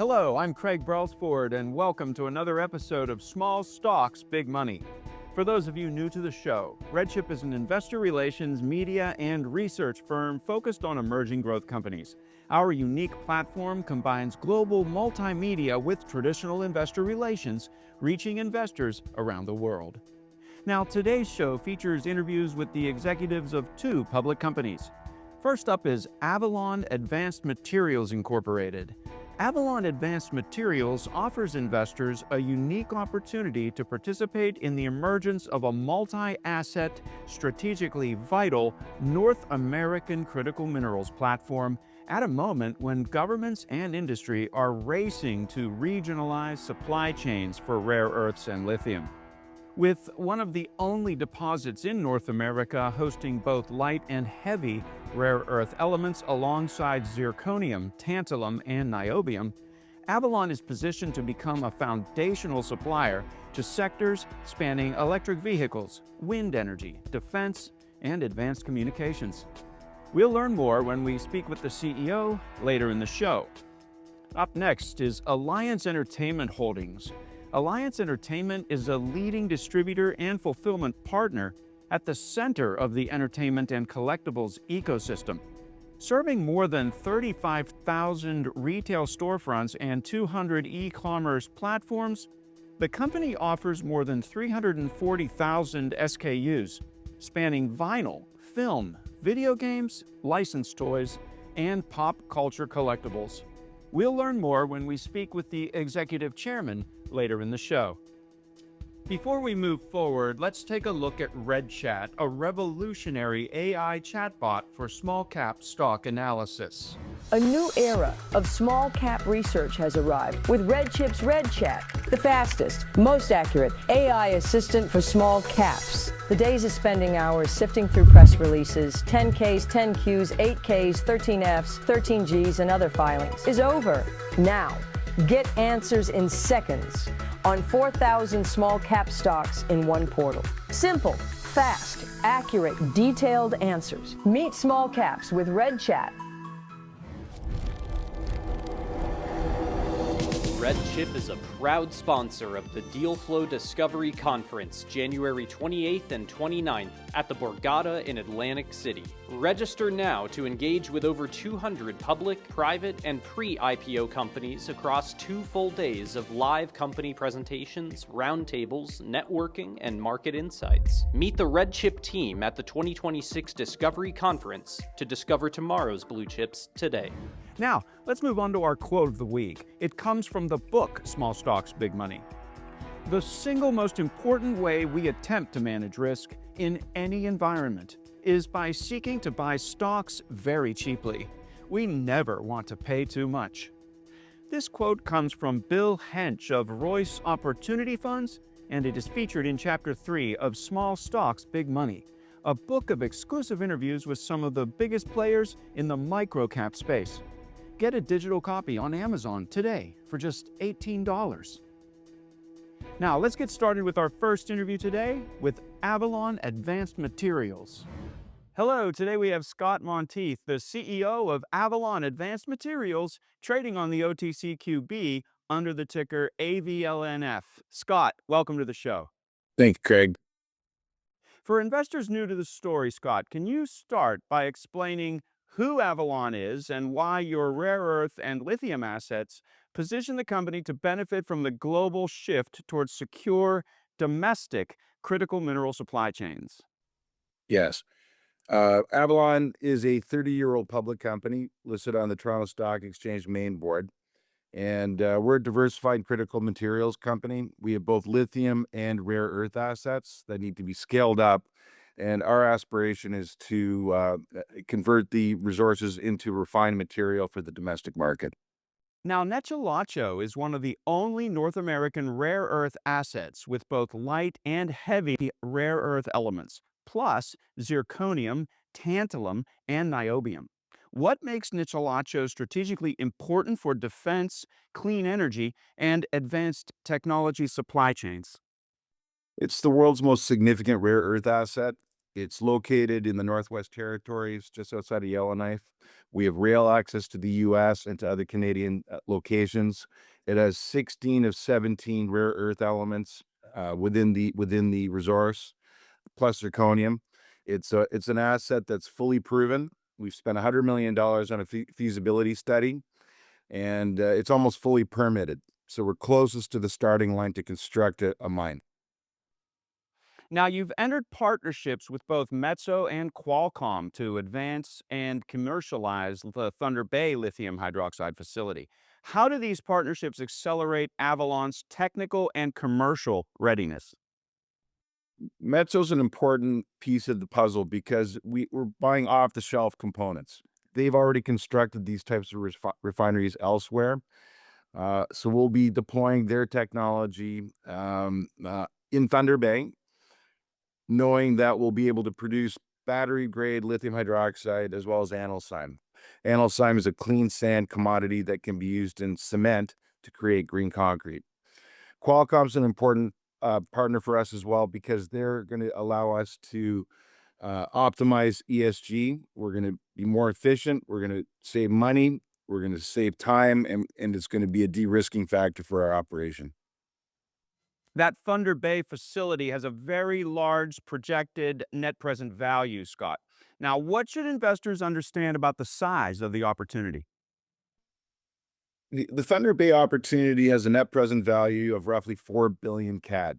Hello, I'm Craig Brailsford, and welcome to another episode of Small Stocks, Big Money. For those of you new to the show, RedChip is an investor relations, media, and research firm focused on emerging growth companies. Our unique platform combines global multimedia with traditional investor relations, reaching investors around the world. Now, today's show features interviews with the executives of two public companies. First up is Avalon Advanced Materials Incorporated. Avalon Advanced Materials offers investors a unique opportunity to participate in the emergence of a multi-asset, strategically vital North American critical minerals platform at a moment when governments and industry are racing to regionalize supply chains for rare earths and lithium. With one of the only deposits in North America hosting both light and heavy rare earth elements alongside zirconium, tantalum, and niobium, Avalon is positioned to become a foundational supplier to sectors spanning electric vehicles, wind energy, defense, and advanced communications. We'll learn more when we speak with the CEO later in the show. Up next is Alliance Entertainment Holdings. Alliance Entertainment is a leading distributor and fulfillment partner at the center of the entertainment and collectibles ecosystem. Serving more than 35,000 retail storefronts and 200 e-commerce platforms, the company offers more than 340,000 SKUs, spanning vinyl, film, video games, licensed toys, and pop culture collectibles. We'll learn more when we speak with the executive chairman later in the show. Before we move forward, let's take a look at RedChat, a revolutionary AI chatbot for small-cap stock analysis. A new era of small-cap research has arrived with RedChip's RedChat, the fastest, most accurate AI assistant for small caps. The days of spending hours sifting through press releases, 10Ks, 10Qs, 8Ks, 13Fs, 13Gs, and other filings is over. Now, get answers in seconds on 4,000 small-cap stocks in one portal. Simple, fast, accurate, detailed answers. Meet small caps with RedChat. RedChip is a proud sponsor of the Deal Flow Discovery Conference, January 28th and 29th at the Borgata in Atlantic City. Register now to engage with over 200 public, private, and pre-IPO companies across 2 full days of live company presentations, roundtables, networking, and market insights. Meet the RedChip team at the 2026 Discovery Conference to discover tomorrow's blue chips today. Now, let's move on to our quote of the week. It comes from the book, Small Stocks, Big Money. The single most important way we attempt to manage risk in any environment is by seeking to buy stocks very cheaply. We never want to pay too much. This quote comes from Bill Hench of Royce Opportunity Funds, and it is featured in Chapter 3 of Small Stocks, Big Money, a book of exclusive interviews with some of the biggest players in the microcap space. Get a digital copy on Amazon today for just $18. Now, let's get started with our first interview today with Avalon Advanced Materials. Hello, today we have Scott Monteith, the CEO of Avalon Advanced Materials, trading on the OTCQB under the ticker AVLNF. Scott, welcome to the show. Thank you, Craig. For investors new to the story, Scott, can you start by explaining who Avalon is and why your rare earth and lithium assets position the company to benefit from the global shift towards secure, domestic critical mineral supply chains? Yes. Avalon is a 30-year-old public company listed on the Toronto Stock Exchange main board. And we're a diversified critical materials company. We have both lithium and rare earth assets that need to be scaled up. And our aspiration is to convert the resources into refined material for the domestic market. Now, Nechalacho is one of the only North American rare earth assets with both light and heavy rare earth elements, plus zirconium, tantalum, and niobium. What makes Nechalacho strategically important for defense, clean energy, and advanced technology supply chains? It's the world's most significant rare earth asset. It's located in the Northwest Territories, just outside of Yellowknife. We have rail access to the U.S. and to other Canadian locations. It has 16 of 17 rare earth elements within the resource, plus zirconium. It's an asset that's fully proven. We've spent $100 million on a feasibility study, and it's almost fully permitted. So we're closest to the starting line to construct a mine. Now, you've entered partnerships with both Metso and Qualcomm to advance and commercialize the Thunder Bay lithium hydroxide facility. How do these partnerships accelerate Avalon's technical and commercial readiness? Metso's an important piece of the puzzle because we're buying off-the-shelf components. They've already constructed these types of refineries elsewhere. So we'll be deploying their technology in Thunder Bay, knowing that we'll be able to produce battery-grade lithium hydroxide as well as analcime. Analcime is a clean sand commodity that can be used in cement to create green concrete. Qualcomm's an important partner for us as well because they're going to allow us to optimize ESG. We're going to be more efficient. We're going to save money. We're going to save time, and it's going to be a de-risking factor for our operation. That Thunder Bay facility has a very large projected net present value, Scott. Now, what should investors understand about the size of the opportunity? The Thunder Bay opportunity has a net present value of roughly 4 billion CAD,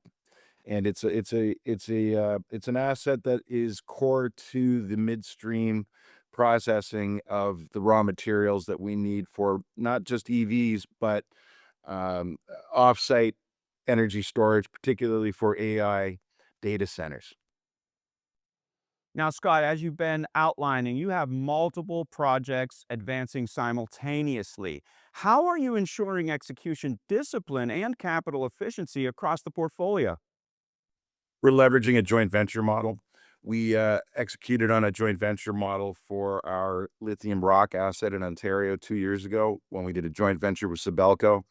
and it's an asset that is core to the midstream processing of the raw materials that we need for not just EVs but offsite energy storage, particularly for AI data centers. Now, Scott, as you've been outlining, you have multiple projects advancing simultaneously. How are you ensuring execution discipline and capital efficiency across the portfolio? We're leveraging a joint venture model. We executed on a joint venture model for our lithium rock asset in Ontario 2 years ago when we did a joint venture with Sibelco.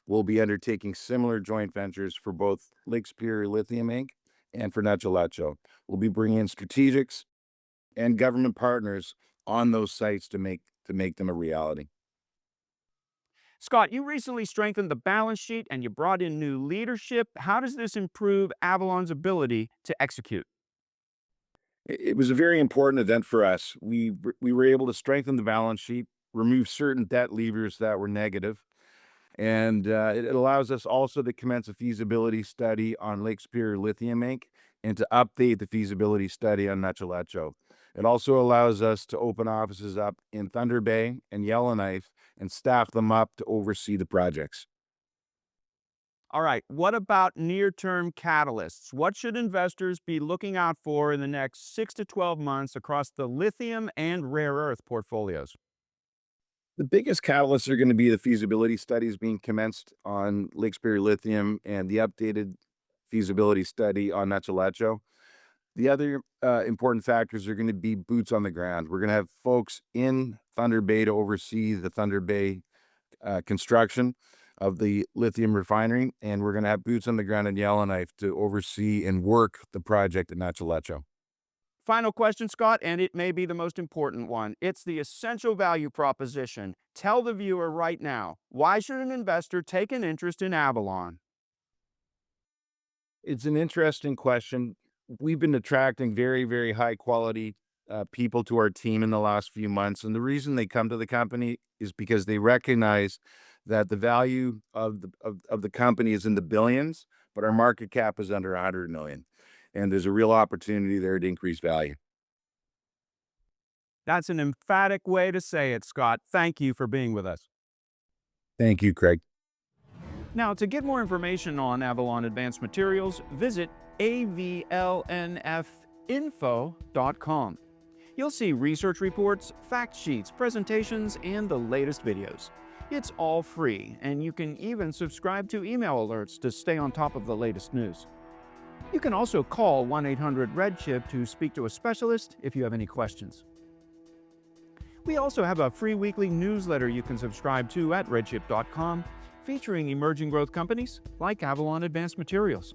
We'll be undertaking similar joint ventures for both Lake Superior Lithium Inc. and for Nechalacho. We'll be bringing in strategics and government partners on those sites to make them a reality. Scott, you recently strengthened the balance sheet and you brought in new leadership. How does this improve Avalon's ability to execute? It was a very important event for us. We were able to strengthen the balance sheet, remove certain debt levers that were negative, and it allows us also to commence a feasibility study on Lake Superior Lithium Inc. and to update the feasibility study on Nechalacho. It also allows us to open offices up in Thunder Bay and Yellowknife and staff them up to oversee the projects. All right, what about near-term catalysts? What should investors be looking out for in the next 6 to 12 months across the lithium and rare earth portfolios? The biggest catalysts are going to be the feasibility studies being commenced on Lake Superior Lithium and the updated feasibility study on Nechalacho. The other important factors are going to be boots on the ground. We're going to have folks in Thunder Bay to oversee the Thunder Bay construction of the lithium refinery, and we're going to have boots on the ground in Yellowknife to oversee and work the project at Nechalacho. Final question, Scott, and it may be the most important one. It's the essential value proposition. Tell the viewer right now, why should an investor take an interest in Avalon? It's an interesting question. We've been attracting very, very high quality people to our team in the last few months. And the reason they come to the company is because they recognize that the value of the company is in the billions, but our market cap is under 100 million. And there's a real opportunity there to increase value. That's an emphatic way to say it, Scott. Thank you for being with us. Thank you, Craig. Now, to get more information on Avalon Advanced Materials, visit AVLNFinfo.com. You'll see research reports, fact sheets, presentations, and the latest videos. It's all free, and you can even subscribe to email alerts to stay on top of the latest news. You can also call 1-800-RedChip to speak to a specialist if you have any questions. We also have a free weekly newsletter you can subscribe to at redchip.com, featuring emerging growth companies like Avalon Advanced Materials.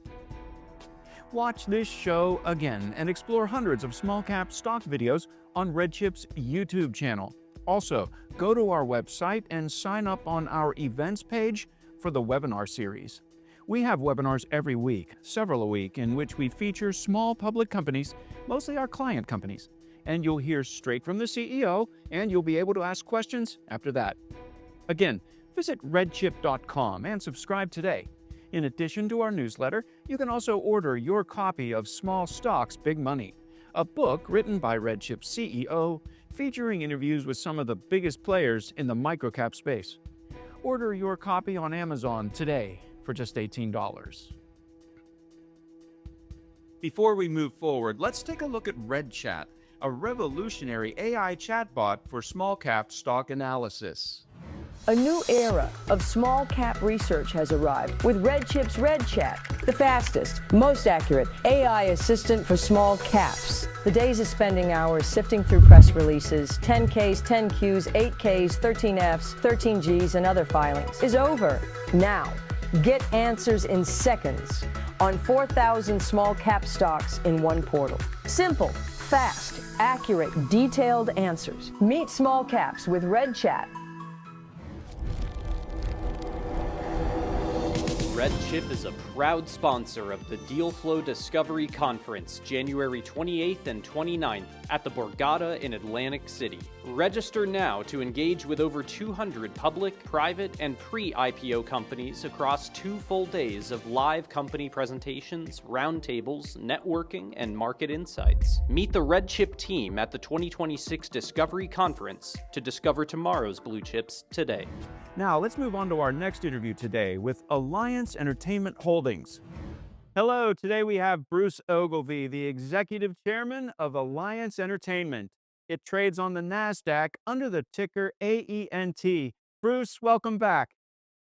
Watch this show again and explore hundreds of small cap stock videos on RedChip's YouTube channel. Also, go to our website and sign up on our events page for the webinar series. We have webinars every week, several a week, in which we feature small public companies, mostly our client companies. And you'll hear straight from the CEO, and you'll be able to ask questions after that. Again, visit redchip.com and subscribe today. In addition to our newsletter, you can also order your copy of Small Stocks, Big Money, a book written by RedChip's CEO, featuring interviews with some of the biggest players in the microcap space. Order your copy on Amazon today for just $18. Before we move forward, let's take a look at RedChat, a revolutionary AI chatbot for small cap stock analysis. A new era of small cap research has arrived with RedChip's RedChat, the fastest, most accurate AI assistant for small caps. The days of spending hours sifting through press releases, 10Ks, 10Qs, 8Ks, 13Fs, 13Gs, and other filings is over. Now, get answers in seconds on 4,000 small cap stocks in one portal. Simple, fast, accurate, detailed answers. Meet small caps with RedChat. RedChip is a proud sponsor of the Deal Flow Discovery Conference, January 28th and 29th at the Borgata in Atlantic City. Register now to engage with over 200 public, private, and pre-IPO companies across 2 full days of live company presentations, roundtables, networking, and market insights. Meet the RedChip team at the 2026 Discovery Conference to discover tomorrow's blue chips today. Now, let's move on to our next interview today with Alliance Entertainment Holdings. Hello, today we have Bruce Ogilvie, the Executive Chairman of Alliance Entertainment. It trades on the NASDAQ under the ticker AENT. Bruce, welcome back.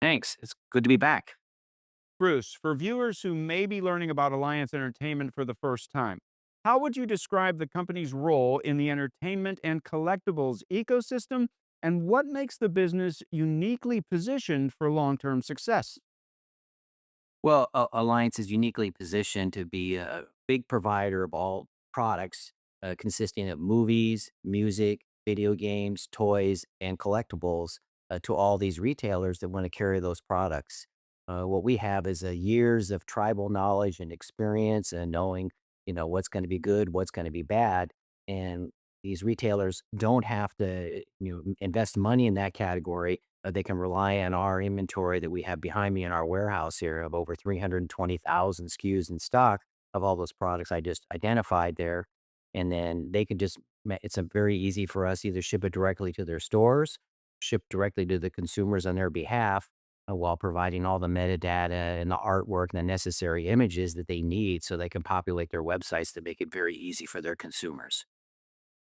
Thanks. It's good to be back. Bruce, for viewers who may be learning about Alliance Entertainment for the first time, how would you describe the company's role in the entertainment and collectibles ecosystem, and what makes the business uniquely positioned for long-term success? Well, Alliance is uniquely positioned to be a big provider of all products consisting of movies, music, video games, toys, and collectibles to all these retailers that want to carry those products. What we have is years of tribal knowledge and experience and knowing, what's going to be good, what's going to be bad. And these retailers don't have to, invest money in that category. They can rely on our inventory that we have behind me in our warehouse here of over 320,000 SKUs in stock of all those products I just identified there. And then they can just, it's a very easy for us either ship it directly to their stores, ship directly to the consumers on their behalf, while providing all the metadata and the artwork and the necessary images that they need so they can populate their websites to make it very easy for their consumers.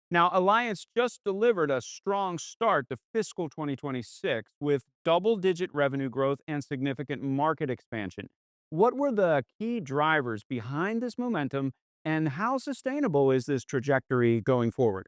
Now, Alliance just delivered a strong start to fiscal 2026 with double-digit revenue growth and significant market expansion. What were the key drivers behind this momentum, and how sustainable is this trajectory going forward?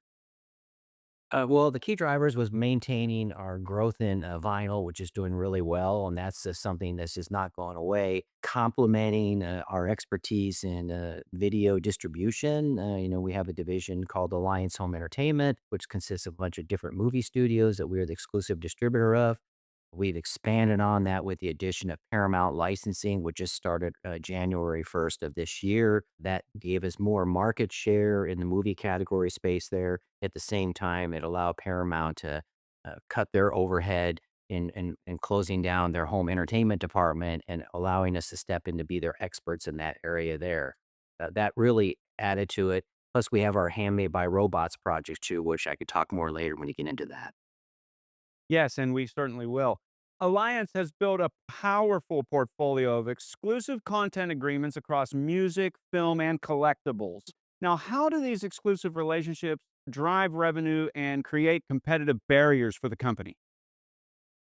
Well, the key drivers was maintaining our growth in vinyl, which is doing really well, and that's just something that's just not going away. Complementing our expertise in video distribution, we have a division called Alliance Home Entertainment, which consists of a bunch of different movie studios that we are the exclusive distributor of. We've expanded on that with the addition of Paramount licensing, which just started January 1st of this year. That gave us more market share in the movie category space there. At the same time, it allowed Paramount to cut their overhead in closing down their home entertainment department and allowing us to step in to be their experts in that area there. That really added to it. Plus, we have our Handmade by Robots project too, which I could talk more later when you get into that. Yes, and we certainly will. Alliance has built a powerful portfolio of exclusive content agreements across music, film, and collectibles. Now, how do these exclusive relationships drive revenue and create competitive barriers for the company?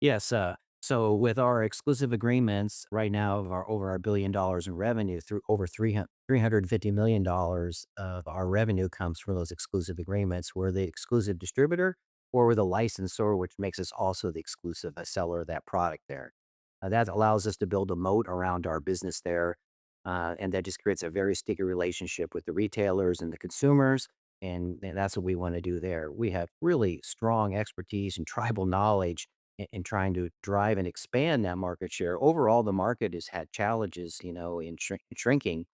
Yes. So with our exclusive agreements right now of our over $1 billion in revenue through over $350 million of our revenue comes from those exclusive agreements. We're the exclusive distributor or we're the licensor, which makes us also the exclusive seller of that product there. That allows us to build a moat around our business there. And that just creates a very sticky relationship with the retailers and the consumers. And that's what we want to do there. We have really strong expertise and tribal knowledge in trying to drive and expand that market share. Overall, the market has had challenges, in shrinking,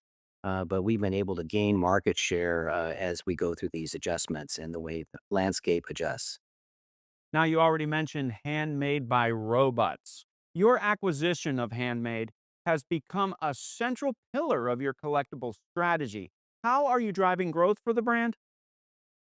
but we've been able to gain market share as we go through these adjustments and the way the landscape adjusts. Now, you already mentioned Handmade by Robots. Your acquisition of Handmade has become a central pillar of your collectible strategy. How are you driving growth for the brand?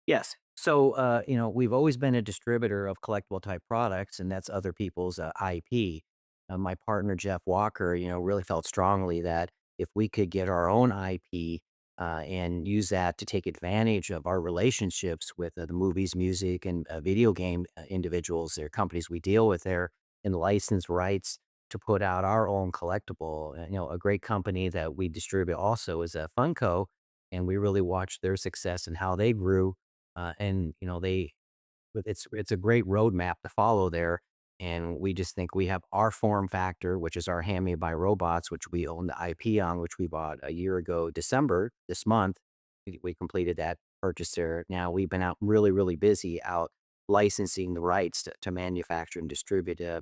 Yes. So, we've always been a distributor of collectible type products, and that's other people's IP. My partner, Jeff Walker, really felt strongly that if we could get our own IP and use that to take advantage of our relationships with the movies, music, and video game individuals, their companies we deal with there, and license rights to put out our own collectible. A great company that we distribute also is Funko, and we really watched their success and how they grew and they but it's a great roadmap to follow there, and we just think we have our form factor, which is our Handmade by Robots, which we own the IP on, which we bought a year ago, December, this month. We completed that purchase there. Now we've been out really, really busy out licensing the rights to manufacture and distribute a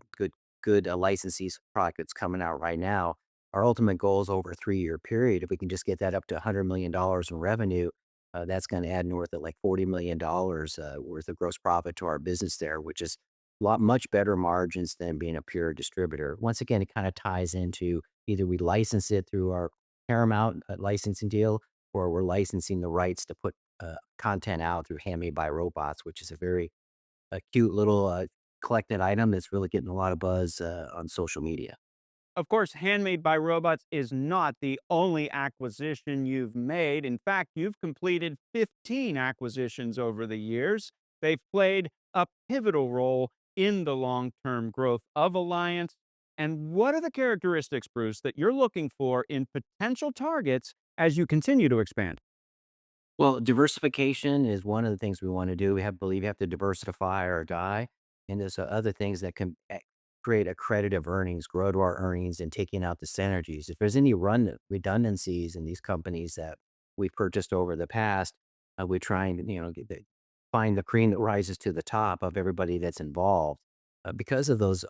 good licensees product that's coming out right now. Our ultimate goal is over a 3-year period. If we can just get that up to $100 million in revenue, that's going to add north of like $40 million worth of gross profit to our business there, which is much better margins than being a pure distributor. Once again, it kind of ties into either we license it through our Paramount licensing deal, or we're licensing the rights to put content out through Handmade by Robots, which is a very cute little collected item that's really getting a lot of buzz on social media. Of course, Handmade by Robots is not the only acquisition you've made. In fact, you've completed 15 acquisitions over the years. They've played a pivotal role in the long term growth of Alliance. And what are the characteristics, Bruce, that you're looking for in potential targets as you continue to expand? Well, diversification is one of the things we want to do. We have to diversify or die. And there's other things that can create accretive earnings, grow to our earnings, and taking out the synergies. If there's any redundancies in these companies that we purchased over the past, we're trying to, find the cream that rises to the top of everybody that's involved. Because of those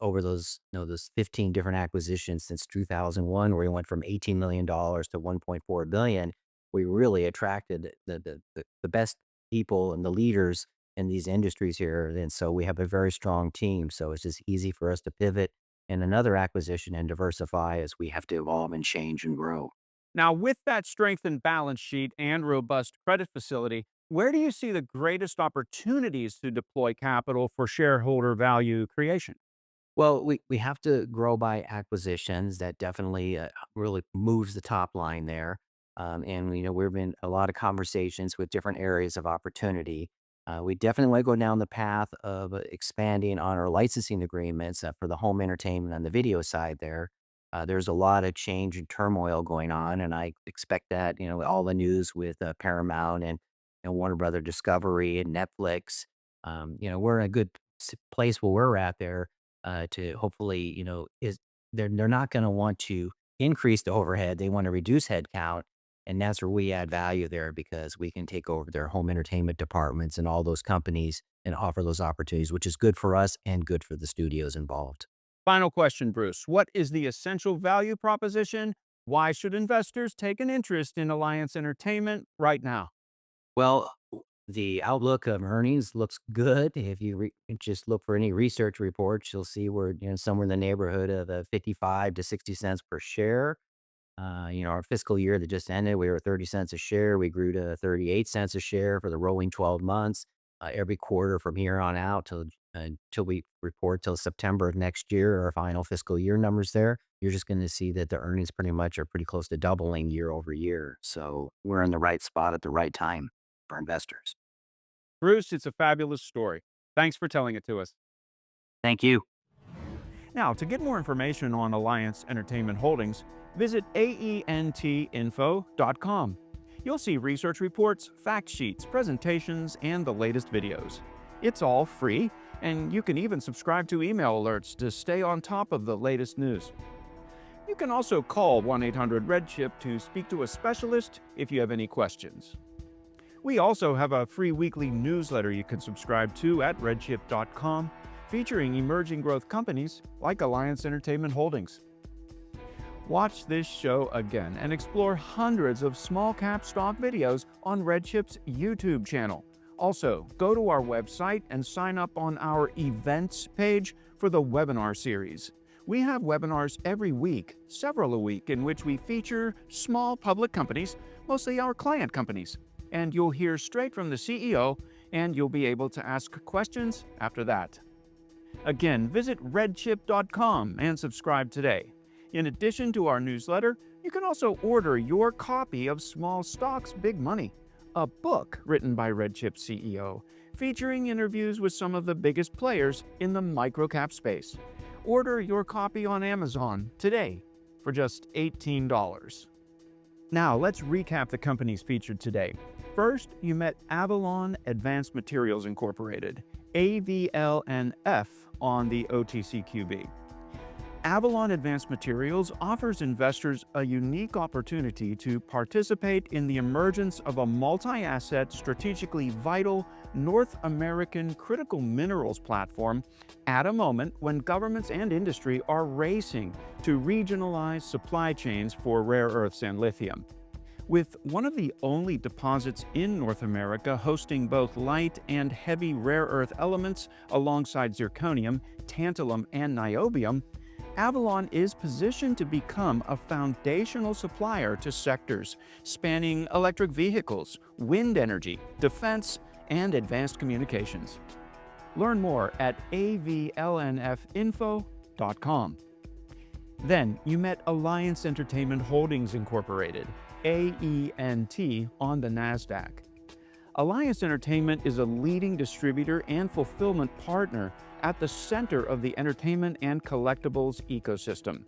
15 different acquisitions since 2001, where we went from $18 million to 1.4 billion, we really attracted the best people and the leaders in these industries here. And so we have a very strong team. So it's just easy for us to pivot in another acquisition and diversify as we have to evolve and change and grow. Now, with that strengthened balance sheet and robust credit facility, where do you see the greatest opportunities to deploy capital for shareholder value creation? Well, we have to grow by acquisitions. That definitely really moves the top line there. And, we've been a lot of conversations with different areas of opportunity. We definitely want to go down the path of expanding on our licensing agreements for the home entertainment on the video side there. There's a lot of change and turmoil going on, and I expect that, all the news with Paramount and Warner Brother Discovery and Netflix. We're in a good place where we're at there to hopefully, is they're not going to want to increase the overhead. They want to reduce headcount. And that's where we add value there because we can take over their home entertainment departments and all those companies and offer those opportunities, which is good for us and good for the studios involved. Final question, Bruce. What is the essential value proposition? Why should investors take an interest in Alliance Entertainment right now? Well, the outlook of earnings looks good. If you just look for any research reports, you'll see we're somewhere in the neighborhood of 55 to 60 cents per share. Our fiscal year that just ended, we were 30 cents a share. We grew to 38 cents a share for the rolling 12 months. Every quarter from here on out till we report till September of next year, our final fiscal year numbers there, you're just going to see that the earnings pretty much are pretty close to doubling year over year. So we're in the right spot at the right time for investors. Bruce, it's a fabulous story. Thanks for telling it to us. Thank you. Now, to get more information on Alliance Entertainment Holdings, visit aentinfo.com. You'll see research reports, fact sheets, presentations, and the latest videos. It's all free, and you can even subscribe to email alerts to stay on top of the latest news. You can also call 1-800-RED-CHIP to speak to a specialist if you have any questions. We also have a free weekly newsletter you can subscribe to at redchip.com, featuring emerging growth companies like Alliance Entertainment Holdings. Watch this show again and explore hundreds of small-cap stock videos on RedChip's YouTube channel. Also, go to our website and sign up on our events page for the webinar series. We have webinars every week, several a week, in which we feature small public companies, mostly our client companies. And you'll hear straight from the CEO, and you'll be able to ask questions after that. Again, visit redchip.com and subscribe today. In addition to our newsletter, you can also order your copy of Small Stocks, Big Money, a book written by RedChip CEO, featuring interviews with some of the biggest players in the microcap space. Order your copy on Amazon today for just $18. Now, let's recap the companies featured today. First, you met Avalon Advanced Materials Inc, AVLNF, on the OTCQB. Avalon Advanced Materials offers investors a unique opportunity to participate in the emergence of a multi-asset, strategically vital North American critical minerals platform at a moment when governments and industry are racing to regionalize supply chains for rare earths and lithium. With one of the only deposits in North America hosting both light and heavy rare earth elements alongside zirconium, tantalum, and niobium, Avalon is positioned to become a foundational supplier to sectors spanning electric vehicles, wind energy, defense, and advanced communications. Learn more at AVLNFinfo.com. Then you met Alliance Entertainment Holdings Incorporated, AENT, on the NASDAQ. Alliance Entertainment is a leading distributor and fulfillment partner at the center of the entertainment and collectibles ecosystem.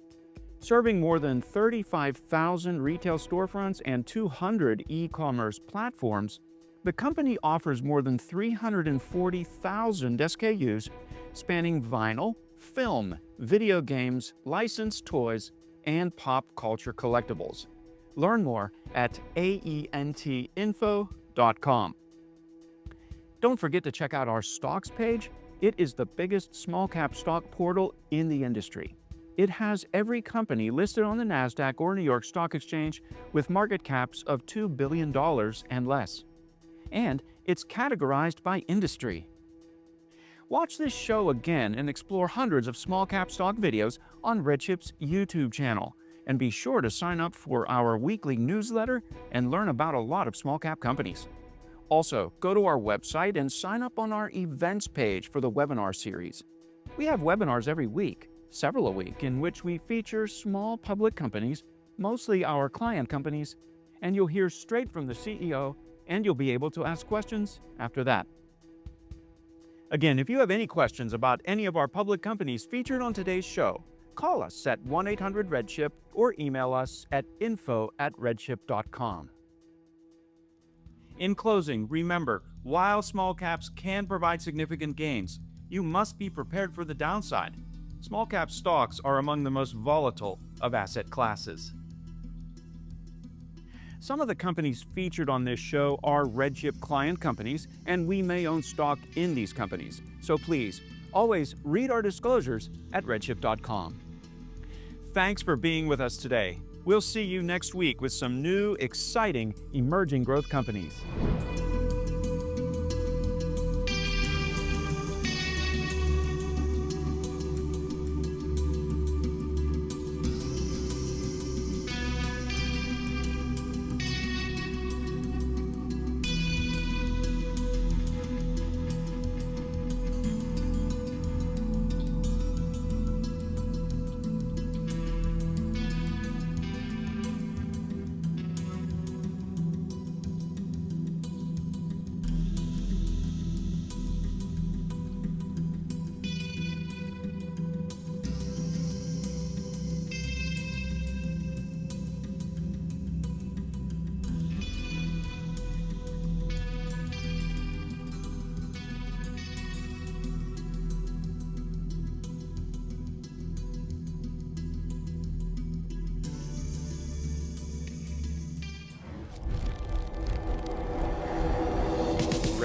Serving more than 35,000 retail storefronts and 200 e-commerce platforms, the company offers more than 340,000 SKUs spanning vinyl, film, video games, licensed toys, and pop culture collectibles. Learn more at aentinfo.com. Don't forget to check out our stocks page. It is the biggest small-cap stock portal in the industry. It has every company listed on the NASDAQ or New York Stock Exchange with market caps of $2 billion and less. And it's categorized by industry. Watch this show again and explore hundreds of small-cap stock videos on RedChip's YouTube channel. And be sure to sign up for our weekly newsletter and learn about a lot of small-cap companies. Also, go to our website and sign up on our events page for the webinar series. We have webinars every week, several a week, in which we feature small public companies, mostly our client companies, and you'll hear straight from the CEO, and you'll be able to ask questions after that. Again, if you have any questions about any of our public companies featured on today's show, call us at 1-800-RED-CHIP or email us at info@redchip.com. In closing, remember, while small caps can provide significant gains, you must be prepared for the downside. Small cap stocks are among the most volatile of asset classes. Some of the companies featured on this show are RedChip client companies, and we may own stock in these companies. So please, always read our disclosures at redchip.com. Thanks for being with us today. We'll see you next week with some new, exciting, emerging growth companies.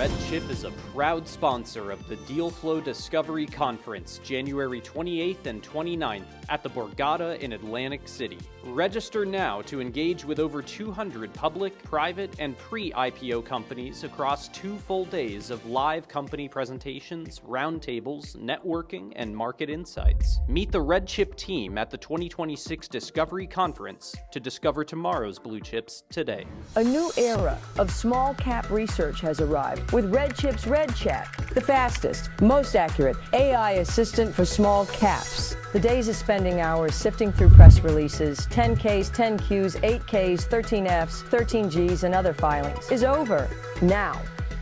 RedChip is a proud sponsor of the Dealflow Discovery Conference, January 28th and 29th at the Borgata in Atlantic City. Register now to engage with over 200 public, private, and pre-IPO companies across 2 full days of live company presentations, roundtables, networking, and market insights. Meet the RedChip team at the 2026 Discovery Conference to discover tomorrow's blue chips today. A new era of small cap research has arrived with RedChip's RedChip, the fastest, most accurate AI assistant for small caps. The days of spending hours sifting through press releases, 10Ks, 10Qs, 8Ks, 13Fs, 13Gs, and other filings is over. Now,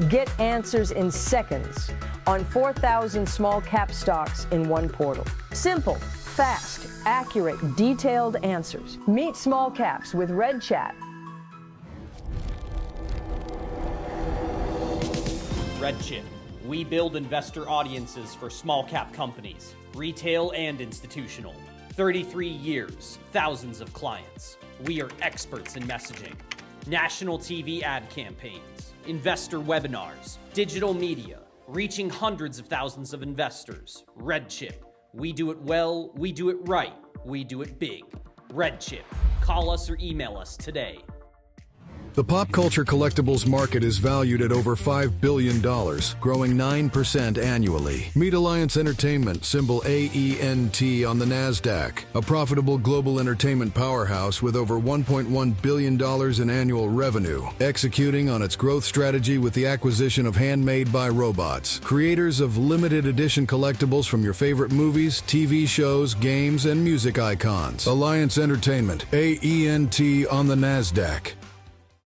get answers in seconds on 4,000 small cap stocks in one portal. Simple, fast, accurate, detailed answers. Meet small caps with RedChip. RedChip. We build investor audiences for small cap companies, retail and institutional. 33 years, thousands of clients. We are experts in messaging. National TV ad campaigns, investor webinars, digital media, reaching hundreds of thousands of investors. RedChip. We do it well, we do it right, we do it big. RedChip. Call us or email us today. The pop culture collectibles market is valued at over $5 billion, growing 9% annually. Meet Alliance Entertainment, symbol AENT on the NASDAQ, a profitable global entertainment powerhouse with over $1.1 billion in annual revenue, executing on its growth strategy with the acquisition of Handmade by Robots, creators of limited edition collectibles from your favorite movies, TV shows, games, and music icons. Alliance Entertainment, AENT on the NASDAQ.